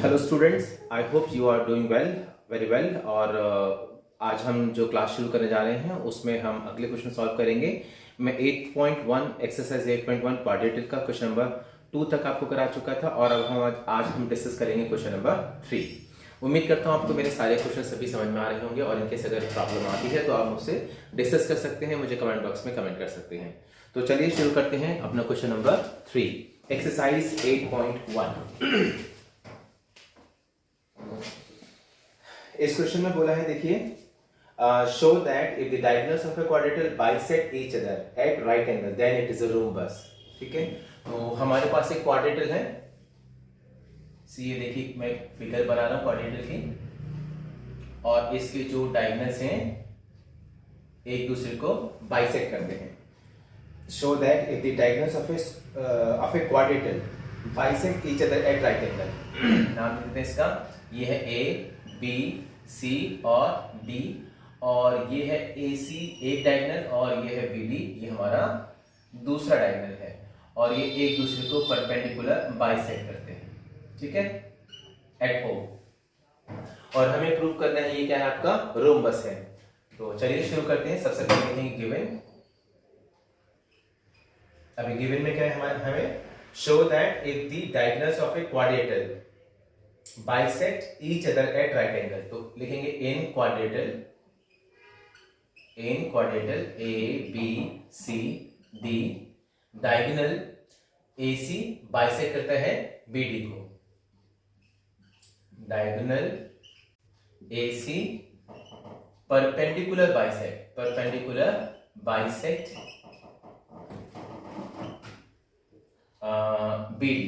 Hello students, I hope you are doing well, very well. और आज हम जो क्लास शुरू करने जा रहे हैं उसमें हम अगले क्वेश्चन सॉल्व करेंगे। मैं 8.1 एक्सरसाइज 8.1 क्वाड्रेटिक का क्वेश्चन नंबर 2 तक आपको करा चुका था और अब आज हम डिस्कस करेंगे क्वेश्चन नंबर 3। उम्मीद करता हूँ आपको मेरे सारे क्वेश्चन सभी समझ में आ रहे होंगे और इनके से अगर प्रॉब्लम आती है तो आप मुझसे डिस्कस कर सकते हैं, मुझे कमेंट बॉक्स में कमेंट कर सकते हैं। तो चलिए शुरू करते हैं अपना क्वेश्चन नंबर 3, एक्सरसाइज 8.1। इस क्वेश्चन में बोला है, देखिए, show that if the diagonals of a quadrilateral bisect each other at right angle then it is a rhombus. ठीक है, तो हमारे पास एक क्वाड्रेटल है। सी, ये देखिए मैं फिगर बना रहा हूं क्वाड्रेटल की, और इसके जो डायगोनल्स हैं एक दूसरे को बाइसेक्ट करते हैं। Show that if the diagonals of a quadrilateral bisect each other at right angle. नाम देते हैं इसका, ये है ए, बी, सी और डी, और ये है ए सी एक डायगोनल और ये है बी डी, ये हमारा दूसरा डायगोनल है, और ये एक दूसरे को परपेंडिकुलर बाइसेक्ट करते हैं। ठीक है, एट ओ, और हमें प्रूव करना है ये क्या है, आपका रोम्बस है। तो चलिए शुरू करते हैं। सबसे पहले लिखेंगे गिवन। अभी गिवन में क्या है हमें show that if the diagonals of a quadrilateral bisect each other at right angle, तो लिखेंगे in quadrilateral A B C D, diagonal A C bisect करता है बी डी को, diagonal A C perpendicular bisect B D.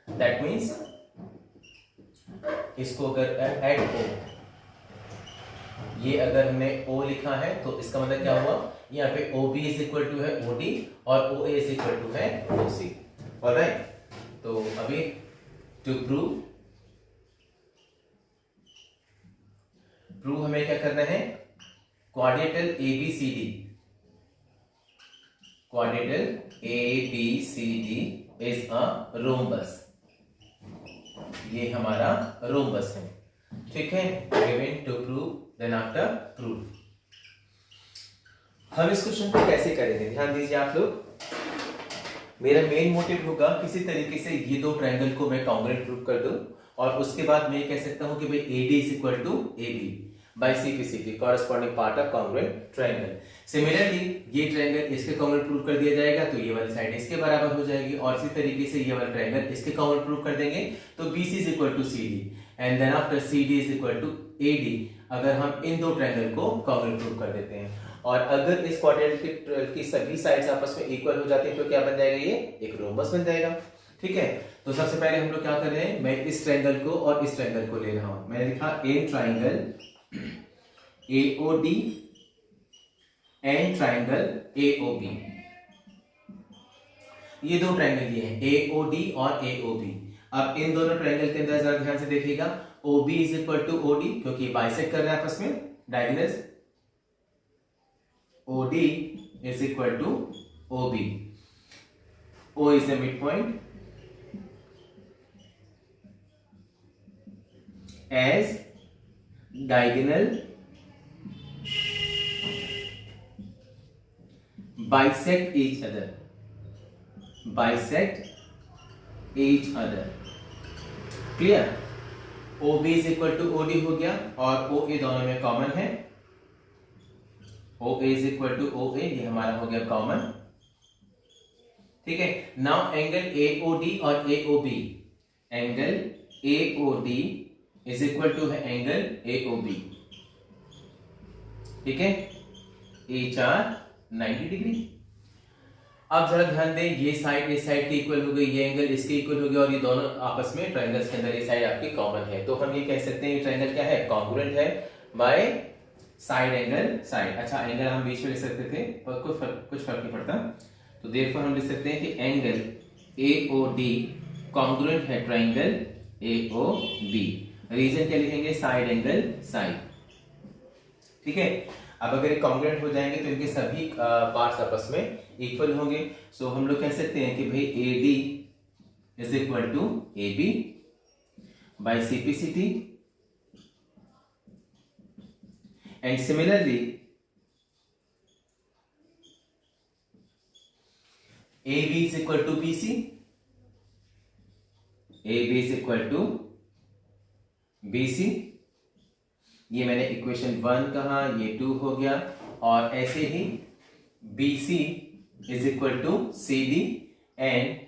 That means इसको अगर eight ओ, ये अगर हमने ओ लिखा है तो इसका मतलब क्या हुआ, यहाँ पे O B is equal to है ओ डी और O A is equal to है ओ सी। ऑलराइट, तो अभी टू प्रूव हमें क्या करना है, quadrilateral A B C D is a rhombus. ये हमारा रोम्बस है। ठीक है, given to prove, then after proof. हम इस क्वेश्चन को कैसे करेंगे, ध्यान दीजिए आप लोग। मेरा मेन मोटिव होगा किसी तरीके से ये दो ट्रायंगल को मैं कॉन्ग्रुएंट प्रूव कर दूं, और उसके बाद मैं कह सकता हूं कि भाई AD is equal to AB by CPCT, corresponding part of congruent triangle. Similarly ये ट्रायंगल इसके कॉन्ग्रुएंट प्रूव कर दिया जाएगा तो ये वाली साइड इसके बराबर हो जाएगी, और इसी तरीके से ये वाला ट्रायंगल इसके कॉन्ग्रुएंट प्रूव कर देंगे तो BC is equal to CD and then after CD is equal to AD, अगर हम इन दो ट्रायंगल को कॉन्ग्रुएंट प्रूव कर देते हैं। और अगर इस क्वाड्रेटल की सभी साइड्स आपस में इक्वल हो जाती है तो क्या बन जाएगा, ये एक रोम्बस बन जाएगा। ठीक है, तो सबसे पहले हम लोग क्या कर रहे हैं, मैं इस ट्रायंगल को और इस ट्रायंगल को ले रहा हूं। मैंने लिखा ए triangle AOD and triangle AOB। ये दो ट्रायंगल ये हैं AOD और AOB। अब इन दोनों ट्रायंगल के अंदर जरा ध्यान से देखिएगा, OB is equal to OD क्योंकि बाइसेक्ट कर रहे हैं आपस में diagonals. OD is equal to OB. O is the midpoint as diagonal bisect each other. Clear? OB is equal to OD हो गया, और OA दोनों में कॉमन है। OA is equal to OA, ये हमारा हो गया कॉमन। ठीक है, नाउ एंगल AOD और AOB, angle AOD is equal to है एंगल AOB। ठीक है, एच आर 90 डिग्री। अब जरा ध्यान दें, ये साइड इस साइड के इक्वल हो गई, ये एंगल इसके इक्वल हो गया, और ये दोनों आपस में ट्रायंगल्स के अंदर ये साइड आपकी कॉमन है, तो हम ये कह सकते हैं ये ट्रायंगल क्या है, कॉन्ग्रुएंट है बाय साइड एंगल साइड। अच्छा, एंगल हम बीच में लिख सकते थे पर कुछ फर्क नहीं पड़ता, तो देयरफॉर हम लिख सकते हैं कि एंगल AOD कॉन्ग्रुएंट है ट्रायंगल AOB। रीजन क्या लिखेंगे, साइड एंगल साइड। ठीक है, अब अगर ये कॉन्ग्रुएंट हो जाएंगे तो इनके सभी पार्ट्स आपस में इक्वल होंगे। सो हम लोग कह सकते हैं कि भाई AD is equal to AB by CPCT, and similarly AB is equal to BC, AB is equal to BC। ये मैंने इक्वेशन 1 कहा, ये 2 हो गया, और ऐसे ही BC is equal to CD and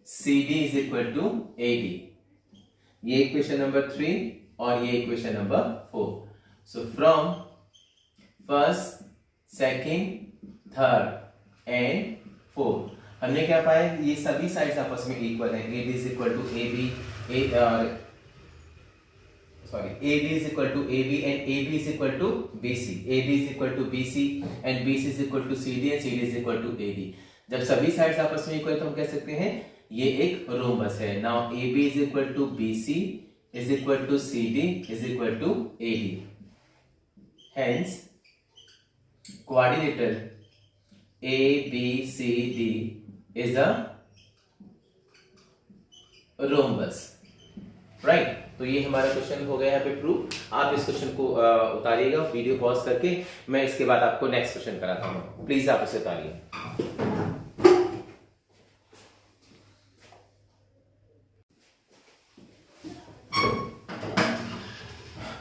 CD is equal to AD। ये equation number 3 और ये equation number 4। So from first, second, third and fourth हमने क्या पाया, ये सभी साइड्स आपस में इक्वल है। AB is equal to AB, AB is equal to AB and AB is equal to BC, AB is equal to BC and BC is equal to CD and CD is equal to AD। जब सभी sides आपस में equal है तो हम कह सकते हैं ये एक रोम्बस है। Now AB is equal to BC is equal to CD is equal to AD, hence quadrilateral ABCD is a rhombus, right. तो ये हमारा क्वेश्चन हो गया यहाँ पे प्रूफ। आप इस क्वेश्चन को उतारिएगा, वीडियो पॉज करके, मैं इसके बाद आपको नेक्स्ट क्वेश्चन कराता हूँ। प्लीज आप इसे उतारिए।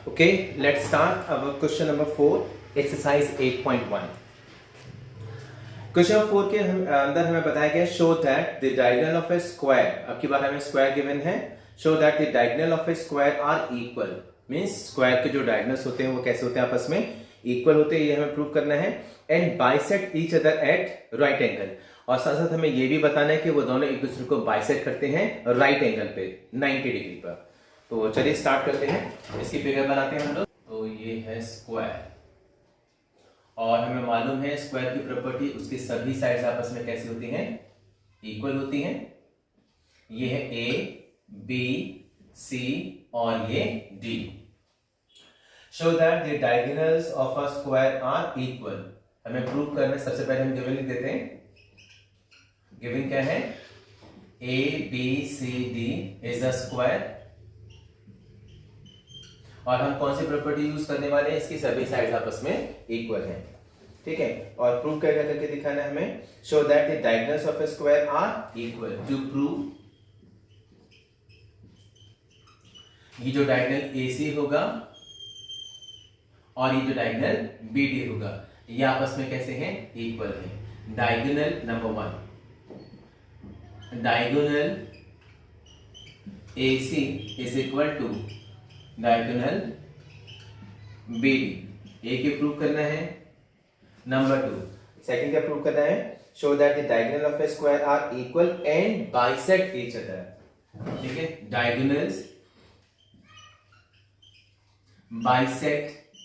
Okay, let's start our question number 4, exercise 8.1। Question 4 के अंदर हमें बताया गया show that the diagonal of a square, अब की बार हमें स्क्वायर गिवन है। Show that the diagonal of a square are equal, means square के जो डायगोनल्स होते हैं वो कैसे होते हैं, आपस में इक्वल होते हैं, ये हमें प्रूव करना है। And bisect each other at right angle, और साथ साथ हमें ये भी बताना है कि वो दोनों एक दूसरे को बाइसेक्ट करते हैं राइट एंगल पे 90 डिग्री पर। तो चलिए स्टार्ट करते हैं, इसकी फिगर बनाते हैं हम लोग। तो ये है स्क्वायर, और हमें मालूम है स्क्वायर की प्रॉपर्टी, उसकी सभी साइड्स आपस में कैसी होती हैं, इक्वल होती हैं। ये है A, B, C और ये D। Show that the diagonals of a square are equal, हमें प्रूव करना है। सबसे पहले हम गिवन लिख देते हैं। गिवन क्या है, A B C D is a square, और हम कौन सी प्रॉपर्टी यूज करने वाले हैं, इसकी सभी साइड्स आपस में इक्वल हैं, ठीक है। और प्रूव क्या करके दिखाना है हमें, show that the diagonals of a square are equal. To prove, ये जो डायगोनल AC होगा और ये जो डायगोनल BD होगा, ये आपस में कैसे हैं, इक्वल है। Diagonal number 1, diagonal AC is equal to diagonal BD, एक ही प्रूव करना है। नंबर 2, सेकंड क्या प्रूव करना है, show that the diagonal of a square are equal and bisect each other, ठीक है। डायगोनल्स बाइसेक्ट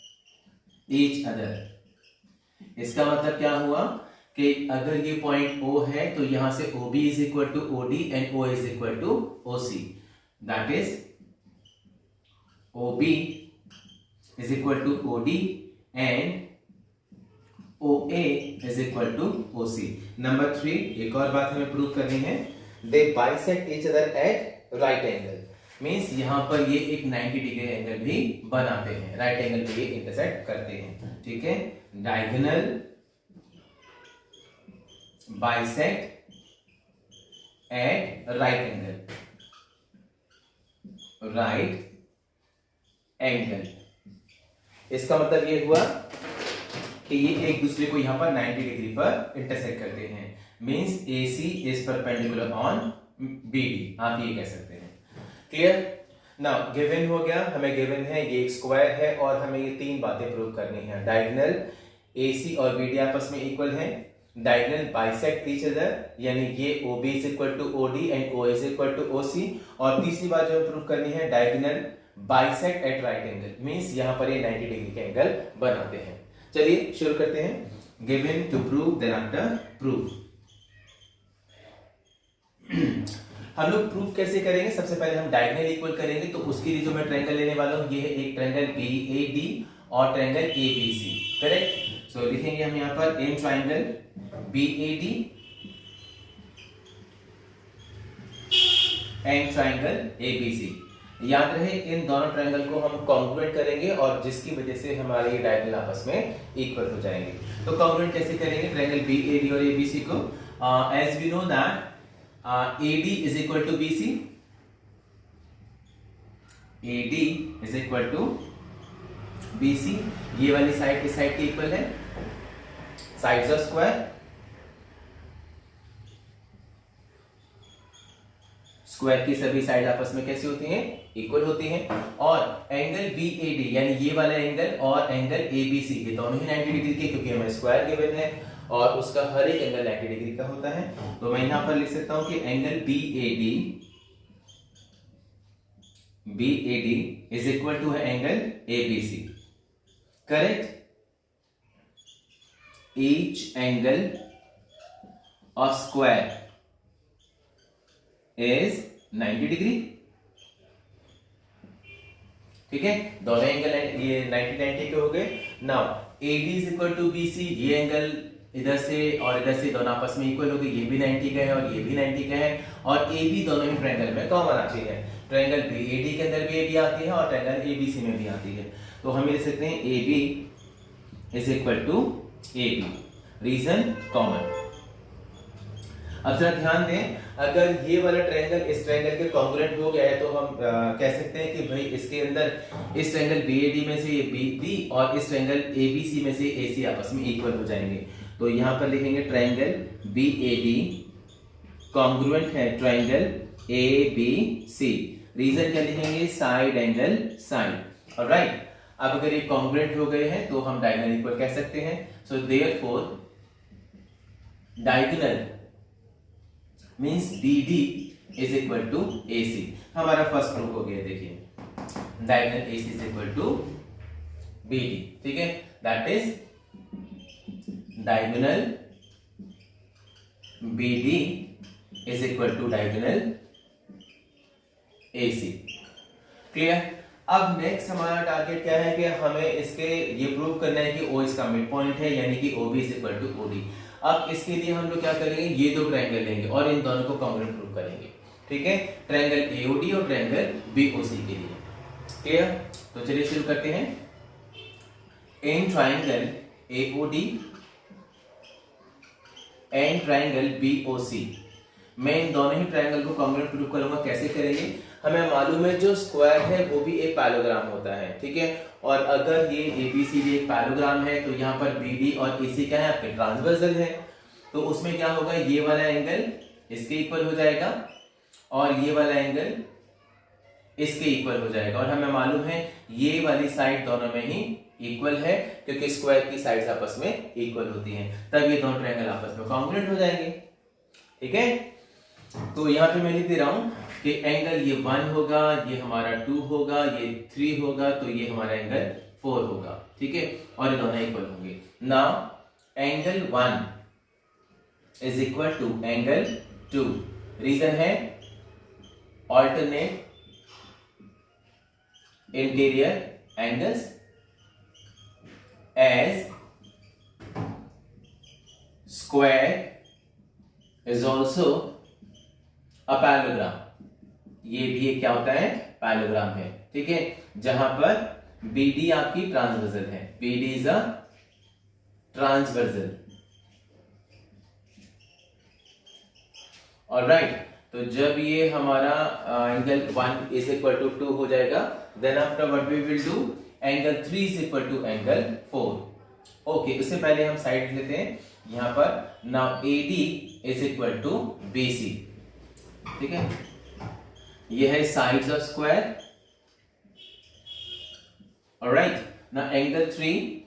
ईच अदर, इसका मतलब क्या हुआ कि अगर ये पॉइंट O है तो यहां से OB is equal to OD and O is equal to OC, that is OB is equal to OD and OA is equal to OC। Number 3, एक और बात हमें प्रूव करनी है, they bisect each other at right angle, means यहां पर ये एक 90 डिग्री एंगल भी बनाते हैं, राइट एंगल पे ये इंटरसेक्ट करते हैं, ठीक है। Diagonal bisect at right angle, right angle, इसका मतलब ये हुआ कि ये एक दूसरे को यहां पर 90 डिग्री पर इंटरसेक्ट करते हैं, means AC is perpendicular on BD, आप ये कह सकते हैं। क्लियर। नाउ गिवन हो गया, हमें गिवन है ये एक स्क्वायर है और हमें ये 3 बातें प्रूव करनी है। डायगोनल AC और BD आपस में इक्वल है, डायगोनल बाइसेक्ट ईच अदर, यानी ये OB is equal to OD and O is equal to OC, और तीसरी बात जो हमें प्रूव करनी है, diagonal bisect at right angle, means यहां पर ये 90 डिग्री के एंगल बनाते हैं। चलिए शुरू करते हैं। Given to prove then after proof. हम लोग प्रूफ कैसे करेंगे, सबसे पहले हम डायगोनल इक्वल करेंगे, तो उसके लिए जो मैं ट्रायंगल लेने वाला हूं ये है एक ट्रायंगल BAD और ट्रायंगल ABC, करेक्ट। सो लिखेंगे हम यहां पर एम triangle BAD and triangle A B C. याद रहे इन दोनों ट्राइंगल को हम कॉन्ग्रुएंट करेंगे और जिसकी वजह से हमारे ये डायगोनल आपस में इक्वल हो जाएंगे। तो कॉन्ग्रुएंट कैसे करेंगे ट्राइंगल बीएडी और एबीसी को? As we know that AD is equal to BC, AD is equal to BC। ये वाली साइड इस साइड के इक्वल है, साइड्स ऑफ स्क्वायर, स्क्वायर की सभी साइड आपस में कैसी होती हैं? इक्वल होती हैं। और एंगल BAD यानी ये वाला एंगल और एंगल ABC ये दोनों ही 90 डिग्री के, क्योंकि हमें स्क्वायर गिवन है और उसका हर एक एंगल 90 डिग्री का होता है। तो मैं यहां पर लिख सकता हूं कि angle BAD is equal to है angle ABC। Correct? Each angle of square is 90 degree. ठीक है, दोनों एंगल ये 90 के हो गए। Now AD is equal to BC, ये एंगल इधर से और इधर से दोनों आपस में इक्वल हो गए, ये भी 90 का है और ये भी 90 का है, और AB दोनों ही ट्रायंगल में कॉमन आती है। ट्रायंगल BAD के अंदर भी AB आती है और ट्रायंगल ABC में भी आती है। तो हम लिख सकते हैं AB is equal to AB, reason common. अब जरा ध्यान दें, अगर ये वाला ट्रायंगल इस ट्रायंगल के कॉन्ग्रुएंट हो गया है तो हम कह सकते हैं कि भाई इसके अंदर इस ट्रायंगल BAD में से ये BD और इस ट्रायंगल ABC में से AC आपस में इक्वल हो जाएंगे। तो यहां पर लिखेंगे ट्रायंगल BAD कॉन्ग्रुएंट है ट्रायंगल ABC। रीजन क्या लिखेंगे? Side angle side. ऑलराइट, अब अगर ये कॉन्ग्रुएंट हो गए हैं तो हम डायगोनल इक्वल कह सकते हैं। So therefore diagonal means BD is equal to AC। हमारा फर्स्ट प्रूफ हो गया। देखिए diagonal AC is equal to BD। ठीक है, that is diagonal BD is equal to diagonal AC। Clear? अब नेक्स्ट हमारा टारगेट क्या है कि हमें इसके ये प्रूव करना है कि O इसका मिड पॉइंट है, यानी कि OB is equal to OD। अब इसके लिए हम लोग क्या करेंगे? ये दो ट्रायंगल लेंगे और इन दोनों को कॉन्ग्रुएंट प्रूव करेंगे। ठीक है, ट्रायंगल AOD और ट्रायंगल BOC के लिए। क्लियर? तो चलिए शुरू करते हैं। In triangle AOD and triangle BOC, मैं इन दोनों ही ट्रायंगल को कॉन्ग्रुएंट प्रूव करूंगा। कैसे करेंगे? हमें मालूम है जो स्क्वायर है वो भी एक पैराग्राम होता है। ठीक है, और अगर ये ABCD एक पैराग्राम है तो यहाँ पर BD और AC क्या है? आपके ट्रांसवर्सल है। तो उसमें क्या होगा? ये वाला एंगल इसके इक्वल हो जाएगा और ये वाला एंगल इसके इक्वल हो जाएगा। और हमें मालूम है ये वाली साइड दोनों में ही इक्वल है, क्योंकि स्क्वायर की साइड्स आपस में इक्वल होती हैं, तब ये दोनों ट्रायंगल आपस में कॉन्ग्रुएंट हो जाएंगे। ठीक है, तो यहाँ पे मैं लिख दे रहा हूं कि एंगल ये 1 होगा, ये हमारा 2 होगा, ये 3 होगा, तो ये हमारा एंगल 4 होगा। ठीक है, और ये दोनों इक्वल होंगे। Now angle 1 is equal to angle 2। Reason है alternate interior angles as square is also a parallelogram. ये भी एक क्या होता है? पैरेललोग्राम है। ठीक है, जहां पर BD आपकी ट्रांसवर्सल है, BD is a transversal. Alright, तो जब ये हमारा एंगल 1 इज इक्वल टू 2 हो जाएगा, then after what we will do? Angle 3 is equal to angle 4। Okay, उससे पहले हम साइड लेते हैं यहां पर। Now AD is equal to BC। ठीक है, ये है sides of square. Alright, now angle 3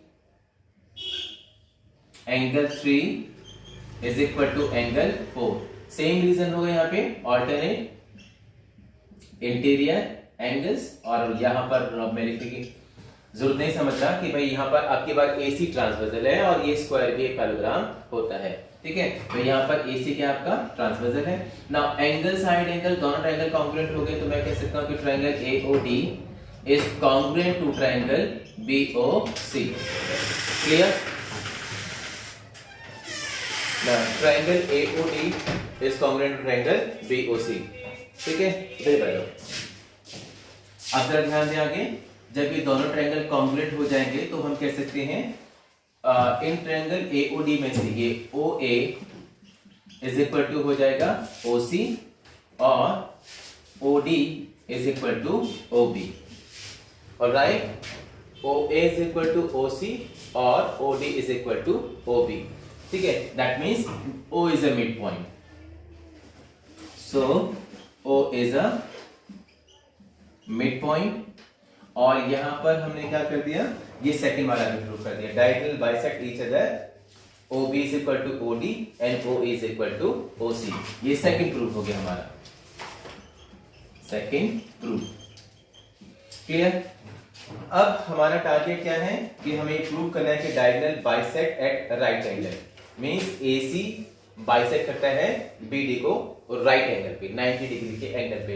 is equal to angle 4। Same reason होगा यहाँ पे, ऑल्टरनेट इंटीरियर एंगल्स। और यहां पर मैं लिखने की जरूरत नहीं समझ रहा कि भाई यहाँ पर आपके पास AC ट्रांसवर्सल है और ये स्क्वायर भी एक पैरेललोग्राम होता है। ठीक है, तो यहाँ पर AC क्या आपका ट्रांसवर्सल है। नाउ एंगल साइड एंगल दोनों ट्रायंगल कॉन्ग्रुएंट हो गए, तो मैं कह सकता हूँ कि triangle AOD is congruent to triangle BOC। Clear? Now triangle AOD is congruent to triangle BOC. ठीक है, इधर बैठो। अब जरा ध्यान दें आगे, जब ये दोनों ट्रायंगल कॉन्ग्रुएंट हो जाएंगे तो हम कह सकते हैं इन ट्रायंगल एओडी में से ये OA इज इक्वल टू हो जाएगा OC और OD is equal to OB। Alright, OA is equal to OC और OD is equal to OB। ठीक है, that means O is a mid point, so O is a mid point. और यहां पर हमने क्या कर दिया, ये सेकंड वाला भी प्रूव कर दिया, diagonal bisect each other, OB is equal to OD and OA is equal to OC। ये सेकंड प्रूफ हो गया हमारा, सेकंड प्रूफ। क्लियर? अब हमारा टारगेट क्या है कि हमें प्रूव करना है कि diagonal bisect at right angle, means AC bisect करता है BD को राइट एंगल पे, 90 डिग्री के एंगल पे।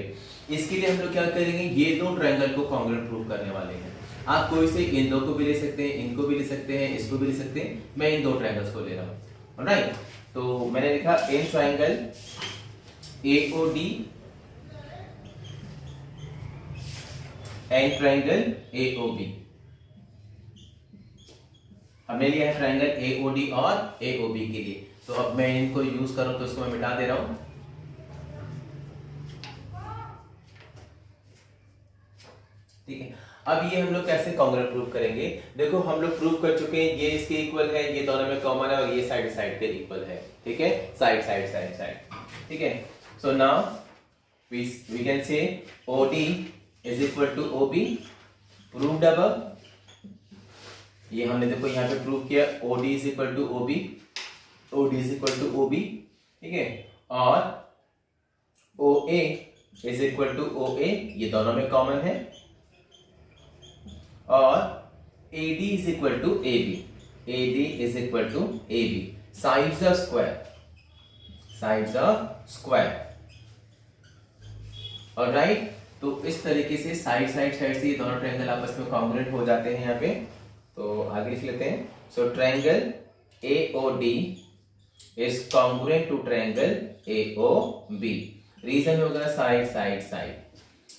इसके लिए हम लोग क्या करेंगे, ये दो ट्रायंगल को कॉन्ग्रुएंट प्रूव करने वाले हैं। आप कोई से इन दो को भी ले सकते हैं, इनको भी ले सकते हैं, इसको भी ले सकते हैं, मैं इन दो ट्रायंगल्स को ले रहा हूं। ऑलराइट, तो मैंने लिखा in triangle AOD and triangle AOB। हमने लिया है ट्रायंगल AOD और AOB के लिए, तो अब मैं इनको यूज करूं तो इसको मैं मिटा दे रहा हूं। ठीक है, अब ये हम लोग कैसे कॉन्ग्रुएंट प्रूव करेंगे? देखो हम लोग प्रूव कर चुके हैं, ये इसके इक्वल है, ये दोनों में कॉमन है और ये साइड साइड के इक्वल है। ठीक है, साइड साइड साइड साइड। ठीक है, so now we can say OD is equal to OB, proved above. ये हमने देखो यहाँ पे प्रूव किया, OD is equal to OB, OD is equal to OB। ठीक है, और OA is equal to OA, ये दोनों में कॉमन है, और AD is equal to AB, AD is equal to AB, sides of square, sides of square. Alright, तो इस तरीके से साइड साइड साइड से ये दोनों ट्रायंगल आपस में कॉन्ग्रुएंट हो जाते हैं यहाँ पे। तो आगे लिख लेते हैं, so triangle AOD is congruent to triangle AOB। Reason होगा साइड साइड साइड।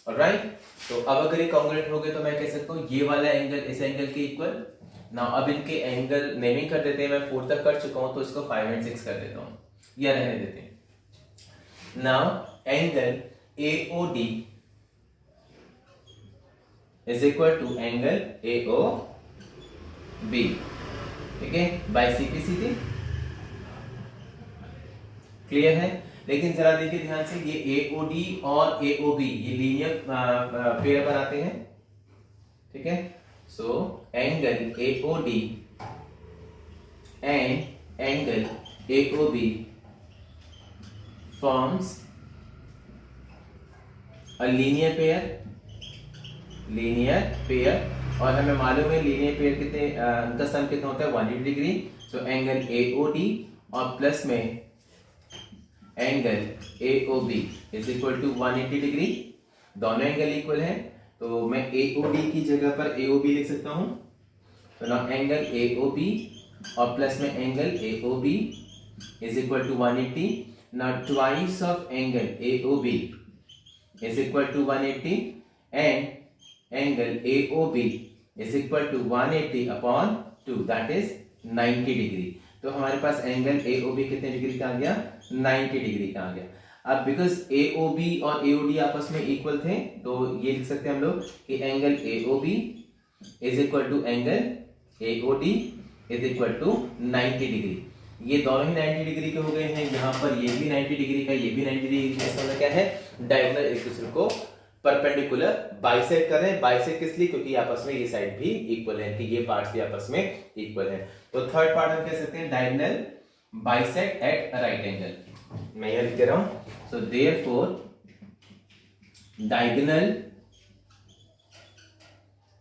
ऑलराइट, तो अब अगर ये कॉन्ग्रुएंट हो गए तो मैं कह सकता हूँ ये वाला एंगल इस एंगल के इक्वल। नाउ अब इनके एंगल नेमिंग कर देते हैं, मैं 4 तक कर चुका हूं तो इसको 5 एंड 6 कर देता हूं या रहने देते हैं। Now angle AOD is equal to angle AOB। ठीक है, बाय CP सीधी। क्लियर है? लेकिन जरा देखिए ध्यान से, ये AOD और AOB ये लीनियर पेयर बनाते हैं। ठीक है, सो angle AOD and angle AOB forms a linear pair, linear pair. और हमें मालूम है लीनियर पेयर कितने उनका सम कितना होता है, 180 डिग्री। सो एंगल AOD और प्लस में angle AOB is equal to 180 degree, दोनों एंगल इक्वल है, तो मैं AOD की जगह पर AOB लिख सकता हूं। तो ना एंगल AOB और प्लस में angle AOB is equal to 180। ना twice of angle AOB is equal to 180 and angle AOB is equal to 180 upon 2, that is 90 degree. तो हमारे पास एंगल AOB कितने डिग्री का आ गया, 90 डिग्री का आ गया। अब बिकॉज AOB और AOD आपस में इक्वल थे, तो ये लिख सकते हैं हम लोग कि angle AOB is equal to angle AOD is equal to 90 degree. ये दोनों ही 90 डिग्री के हो गए हैं, यहाँ पर ये भी 90 डिग्री का, ये भी 90 डिग्री का। इसका मतलब क्या है, डायगोनल एक दूसरे को परपेंडिकुलर बाइसेक्ट कर रहे हैं। बाइसेक्ट किस लिए, क्योंकि आपस में ये साइड भी इक्वल है, कि ये पार्ट्स भी आपस में इक्वल है। तो थर्ड पार्ट हम कह सकते हैं diagonal bisect at right angle. मैं यह लिख दे रहा हूं, so therefore diagonal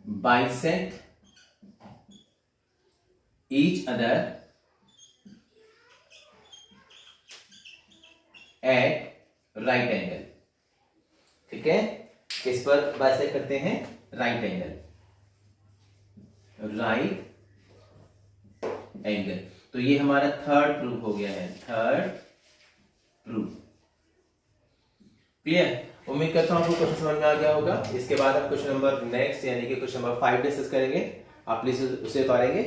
bisect each other at right angle. ठीक है, किस पर बाइसेक्ट करते हैं, राइट एंगल, राइट एंगल। तो ये हमारा थर्ड प्रूफ हो गया है, थर्ड प्रूफ। क्लियर? उम्मीद करता हूँ आपको क्वेश्चन समझ में आ गया होगा। इसके बाद हम क्वेश्चन नंबर नेक्स्ट यानी कि क्वेश्चन नंबर 5 डिस्कस करेंगे। आप प्लीज उसे उतारेंगे।